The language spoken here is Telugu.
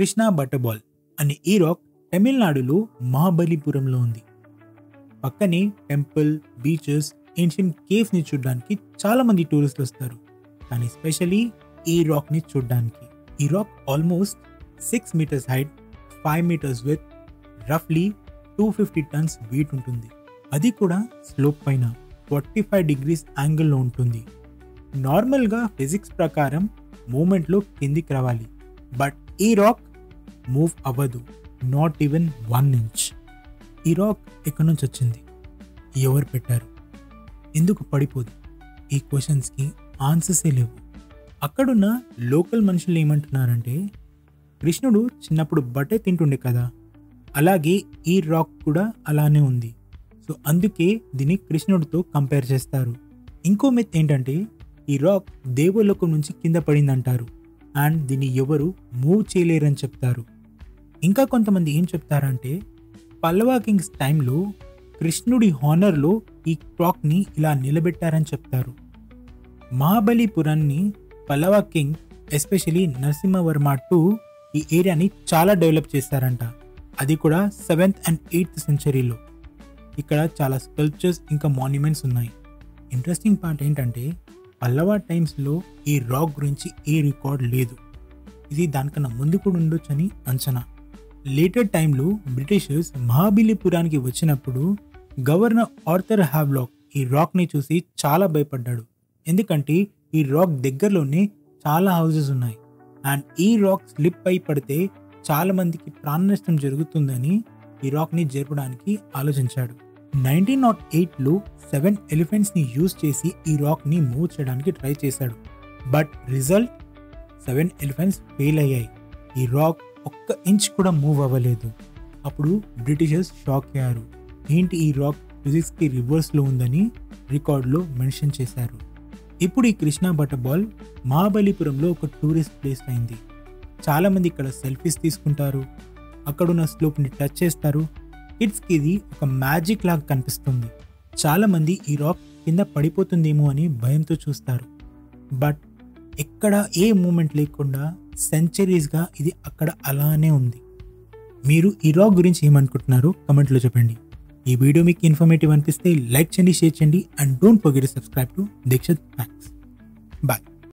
కృష్ణా బటర్బాల్ అనే ఈ రాక్ తమిళనాడులో మహాబలిపురంలో ఉంది. పక్కనే టెంపుల్, బీచెస్, ఏన్షియన్ కేవ్స్ ని చూడడానికి చాలా మంది టూరిస్టులు వస్తారు. కానీ స్పెషలీ ఈ రాక్ ని చూడడానికి. ఈ rock almost 6 meters height, 5 meters width, రఫ్లీ 250 tons వెయిట్ ఉంటుంది. అది కూడా స్లోప్ పైన 45 degrees యాంగిల్లో ఉంటుంది. నార్మల్గా ఫిజిక్స్ ప్రకారం మూమెంట్లో కిందికి రావాలి, బట్ ఈ రాక్ మూవ్ అవ్వదు, నాట్ ఈవెన్ 1 inch. ఈ రాక్ ఎక్కడి నుంచి వచ్చింది, ఎవరు పెట్టారు, ఎందుకు పడిపోదు? ఈ క్వశ్చన్స్కి ఆన్సర్సే లేవు. అక్కడున్న లోకల్ మనుషులు ఏమంటున్నారంటే, కృష్ణుడు చిన్నప్పుడు బట్టే తింటుండే కదా, అలాగే ఈ రాక్ కూడా అలానే ఉంది. సో అందుకే దీన్ని కృష్ణుడితో కంపేర్ చేస్తారు. ఇంకో మిత్ ఏంటంటే, ఈ రాక్ దేవలోకం నుంచి కింద పడిందంటారు అండ్ దీన్ని ఎవరు మూవ్ చేయలేరని చెప్తారు. ఇంకా కొంతమంది ఏం చెప్తారంటే, పల్లవ కింగ్స్ టైంలో కృష్ణుడి హానర్లో ఈ రాక్ని ఇలా నిలబెట్టారని చెప్తారు. మహాబలిపురాన్ని Pallava king especially Narasimhavarma II ఈ ఏరియాని చాలా డెవలప్ చేశారంట. అది కూడా 7th and 8th centuryలో. ఇక్కడ చాలా స్కల్ప్చర్స్ ఇంకా మాన్యుమెంట్స్ ఉన్నాయి. ఇంట్రెస్టింగ్ పార్ట్ ఏంటంటే, పల్లవ టైమ్స్లో ఈ రాక్ గురించి ఏ రికార్డ్ లేదు. ఇది దానికన్నా ముందు కూడా ఉండొచ్చని అంచనా. లేటర్ టైంలో బ్రిటిషర్స్ మహాబలిపురానికి వచ్చినప్పుడు గవర్నర్ ఆర్థర్ హ్యావ్లాక్ ఈ రాక్ని చూసి చాలా భయపడ్డాడు. ఎందుకంటే ఈ రాక్ దగ్గరలోనే చాలా హౌసెస్ ఉన్నాయి అండ్ ఈ రాక్ స్లిప్ అయి పడితే చాలా మందికి ప్రాణ నష్టం జరుగుతుందని ఈ రాక్ని జరపడానికి ఆలోచించాడు. 1908లో 7 elephants యూజ్ చేసి ఈ రాక్ని మూవ్ చేయడానికి ట్రై చేశాడు. బట్ రిజల్ట్ 7 elephants ఫెయిల్ అయ్యాయి. ఈ రాక్ 1 inch కూడా మూవ్ అవ్వలేదు. అప్పుడు బ్రిటిషర్స్ షాక్ అయ్యారు. ఏంటి ఈ రాక్ ఫిజిక్స్కి రివర్స్లో ఉందని రికార్డులో మెన్షన్ చేశారు. ఇప్పుడు ఈ కృష్ణా బటర్బాల్ మహాబలిపురంలో ఒక టూరిస్ట్ ప్లేస్ అయింది. చాలామంది ఇక్కడ సెల్ఫీస్ తీసుకుంటారు, అక్కడున్న స్లోప్ని టచ్ చేస్తారు. కిడ్స్కి ఇది ఒక మ్యాజిక్ లాగా కనిపిస్తుంది. చాలామంది ఈ రాక్ కింద పడిపోతుందేమో అని భయంతో చూస్తారు. బట్ ఎక్కడ ఏ మూమెంట్ లేకుండా సెంచరీస్గా ఇది అక్కడ అలానే ఉంది. మీరు ఈ రాక్ గురించి ఏమనుకుంటున్నారో కమెంట్లో చెప్పండి. ఈ వీడియో మీకు ఇన్ఫర్మేటివ్ అనిపిస్తే లైక్ చేయండి, షేర్ చేయండి and don't forget to subscribe to Dikshit facts. Bye.